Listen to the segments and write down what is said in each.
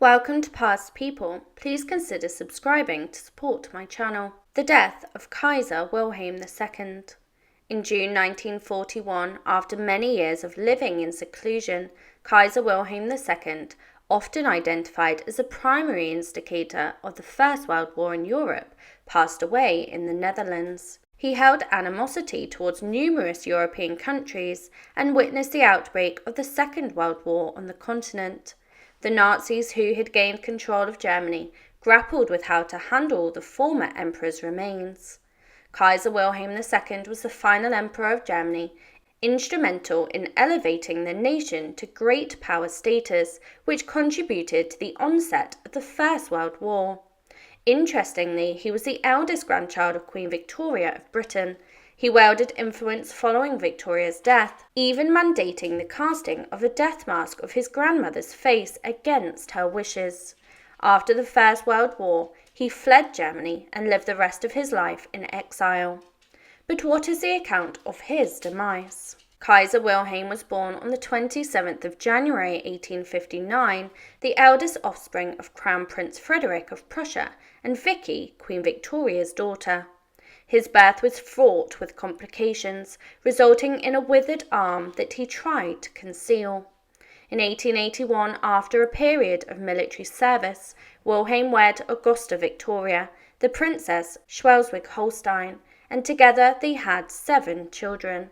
Welcome to Past People. Please consider subscribing to support my channel. The death of Kaiser Wilhelm II. In June 1941, after many years of living in seclusion, Kaiser Wilhelm II, often identified as a primary instigator of the First World War in Europe, passed away in the Netherlands. He held animosity towards numerous European countries and witnessed the outbreak of the Second World War on the continent. The Nazis, who had gained control of Germany, grappled with how to handle the former emperor's remains. Kaiser Wilhelm II was the final emperor of Germany, instrumental in elevating the nation to great power status, which contributed to the onset of the First World War. Interestingly, he was the eldest grandchild of Queen Victoria of Britain. He wielded influence following Victoria's death, even mandating the casting of a death mask of his grandmother's face against her wishes. After the First World War, he fled Germany and lived the rest of his life in exile. But what is the account of his demise? Kaiser Wilhelm was born on the 27th of January 1859, the eldest offspring of Crown Prince Frederick of Prussia and Vicky, Queen Victoria's daughter. His birth was fraught with complications, resulting in a withered arm that he tried to conceal. In 1881, after a period of military service, Wilhelm wed Augusta Victoria, the Princess Schleswig-Holstein, and together they had 7 children.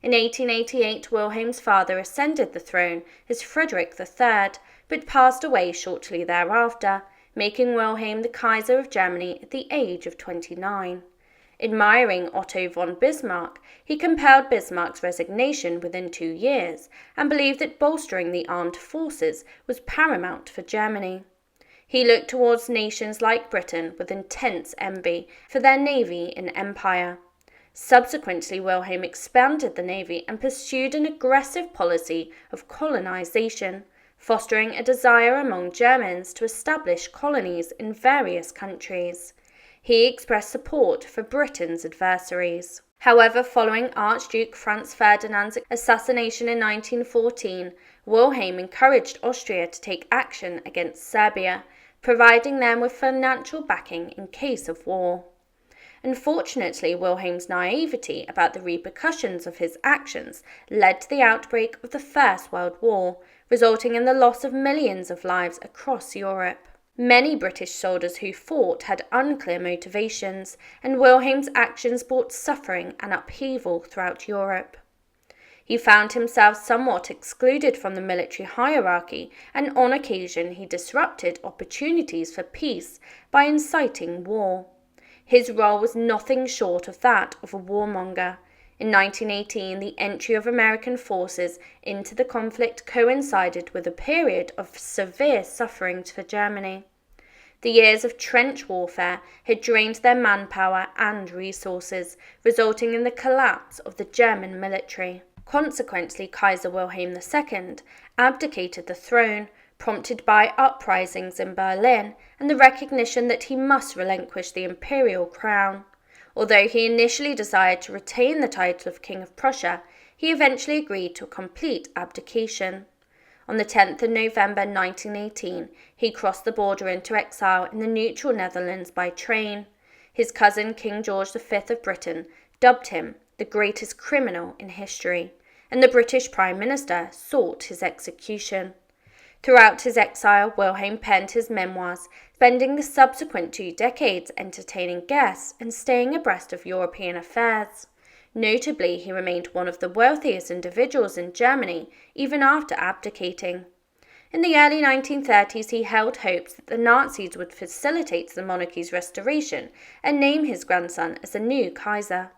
In 1888, Wilhelm's father ascended the throne as Frederick III, but passed away shortly thereafter, making Wilhelm the Kaiser of Germany at the age of 29. Admiring Otto von Bismarck, he compelled Bismarck's resignation within 2 years and believed that bolstering the armed forces was paramount for Germany. He looked towards nations like Britain with intense envy for their navy and empire. Subsequently, Wilhelm expanded the navy and pursued an aggressive policy of colonization, fostering a desire among Germans to establish colonies in various countries. He expressed support for Britain's adversaries. However, following Archduke Franz Ferdinand's assassination in 1914, Wilhelm encouraged Austria to take action against Serbia, providing them with financial backing in case of war. Unfortunately, Wilhelm's naivety about the repercussions of his actions led to the outbreak of the First World War, resulting in the loss of millions of lives across Europe. Many British soldiers who fought had unclear motivations, and Wilhelm's actions brought suffering and upheaval throughout Europe. He found himself somewhat excluded from the military hierarchy, and on occasion he disrupted opportunities for peace by inciting war. His role was nothing short of that of a warmonger. In 1918, the entry of American forces into the conflict coincided with a period of severe suffering for Germany. The years of trench warfare had drained their manpower and resources, resulting in the collapse of the German military. Consequently, Kaiser Wilhelm II abdicated the throne, prompted by uprisings in Berlin and the recognition that he must relinquish the imperial crown. Although he initially desired to retain the title of King of Prussia, he eventually agreed to a complete abdication. On the 10th of November 1918, he crossed the border into exile in the neutral Netherlands by train. His cousin King George V of Britain dubbed him the greatest criminal in history, and the British Prime Minister sought his execution. Throughout his exile, Wilhelm penned his memoirs, spending the subsequent 2 decades entertaining guests and staying abreast of European affairs. Notably, he remained one of the wealthiest individuals in Germany, even after abdicating. In the early 1930s, he held hopes that the Nazis would facilitate the monarchy's restoration and name his grandson as the new Kaiser.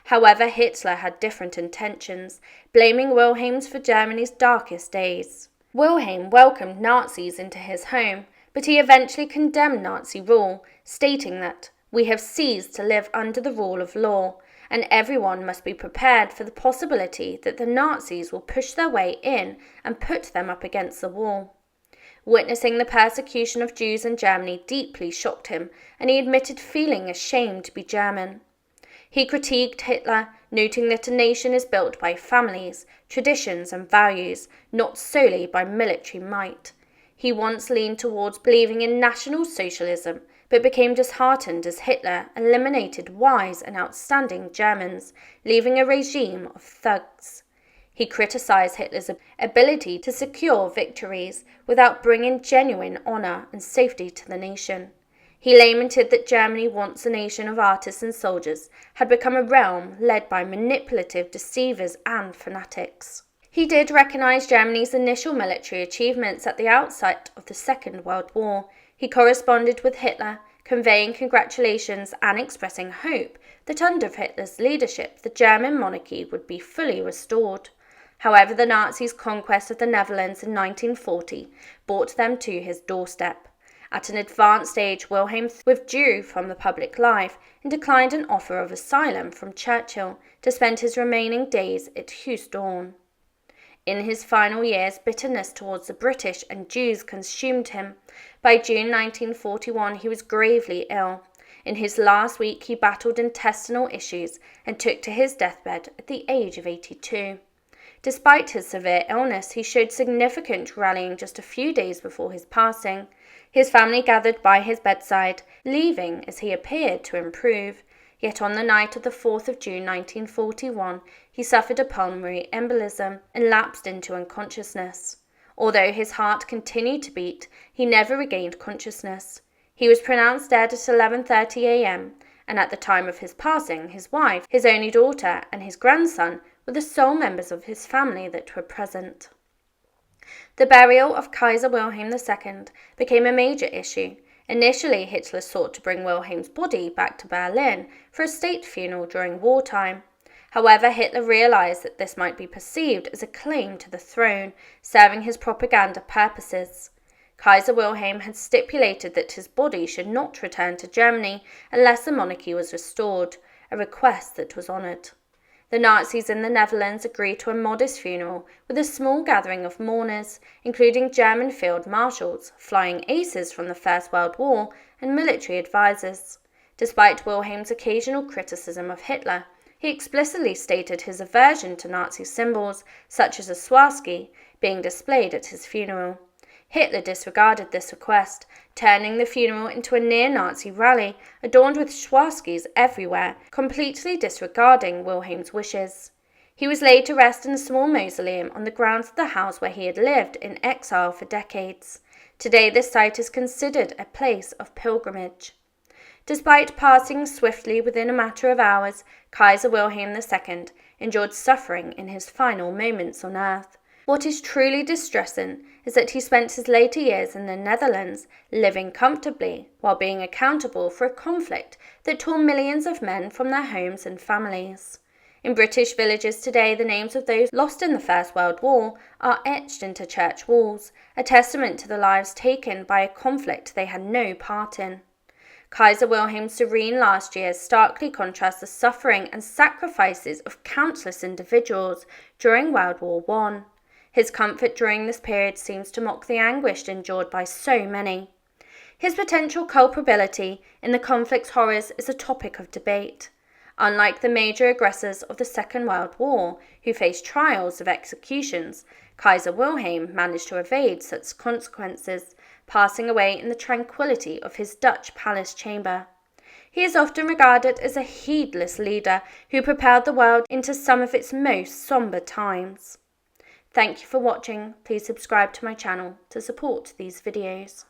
However, Hitler had different intentions, blaming Wilhelm for Germany's darkest days. Wilhelm welcomed Nazis into his home, but he eventually condemned Nazi rule, stating that "we have ceased to live under the rule of law, and everyone must be prepared for the possibility that the Nazis will push their way in and put them up against the wall." Witnessing the persecution of Jews in Germany deeply shocked him, and he admitted feeling ashamed to be German. He critiqued Hitler, noting that a nation is built by families, traditions and values, not solely by military might. He once leaned towards believing in National Socialism, but became disheartened as Hitler eliminated wise and outstanding Germans, leaving a regime of thugs. He criticized Hitler's ability to secure victories without bringing genuine honor and safety to the nation. He lamented that Germany, once a nation of artists and soldiers, had become a realm led by manipulative deceivers and fanatics. He did recognize Germany's initial military achievements at the outset of the Second World War. He corresponded with Hitler, conveying congratulations and expressing hope that under Hitler's leadership the German monarchy would be fully restored. However, the Nazis' conquest of the Netherlands in 1940 brought them to his doorstep. At an advanced age, Wilhelm withdrew from the public life and declined an offer of asylum from Churchill to spend his remaining days at Hohenzollern. In his final years, bitterness towards the British and Jews consumed him. By June 1941, he was gravely ill. In his last week, he battled intestinal issues and took to his deathbed at the age of 82. Despite his severe illness, he showed significant rallying just a few days before his passing. His family gathered by his bedside, leaving as he appeared to improve. Yet on the night of the 4th of June 1941, he suffered a pulmonary embolism and lapsed into unconsciousness. Although his heart continued to beat, he never regained consciousness. He was pronounced dead at 11:30 a.m., and at the time of his passing, his wife, his only daughter, and his grandson were the sole members of his family that were present. The burial of Kaiser Wilhelm II became a major issue. Initially, Hitler sought to bring Wilhelm's body back to Berlin for a state funeral during wartime. However, Hitler realized that this might be perceived as a claim to the throne, serving his propaganda purposes. Kaiser Wilhelm had stipulated that his body should not return to Germany unless the monarchy was restored, a request that was honored. The Nazis in the Netherlands agreed to a modest funeral with a small gathering of mourners, including German field marshals, flying aces from the First World War, and military advisors. Despite Wilhelm's occasional criticism of Hitler, he explicitly stated his aversion to Nazi symbols, such as a swastika, being displayed at his funeral. Hitler disregarded this request, turning the funeral into a near-Nazi rally adorned with swastikas everywhere, completely disregarding Wilhelm's wishes. He was laid to rest in a small mausoleum on the grounds of the house where he had lived in exile for decades. Today, this site is considered a place of pilgrimage. Despite passing swiftly within a matter of hours, Kaiser Wilhelm II endured suffering in his final moments on earth. What is truly distressing is that he spent his later years in the Netherlands living comfortably while being accountable for a conflict that tore millions of men from their homes and families. In British villages today, the names of those lost in the First World War are etched into church walls, a testament to the lives taken by a conflict they had no part in. Kaiser Wilhelm's serene last years starkly contrast the suffering and sacrifices of countless individuals during World War I. His comfort during this period seems to mock the anguish endured by so many. His potential culpability in the conflict's horrors is a topic of debate. Unlike the major aggressors of the Second World War, who faced trials of executions, Kaiser Wilhelm managed to evade such consequences, passing away in the tranquility of his Dutch palace chamber. He is often regarded as a heedless leader who propelled the world into some of its most somber times. Thank you for watching. Please subscribe to my channel to support these videos.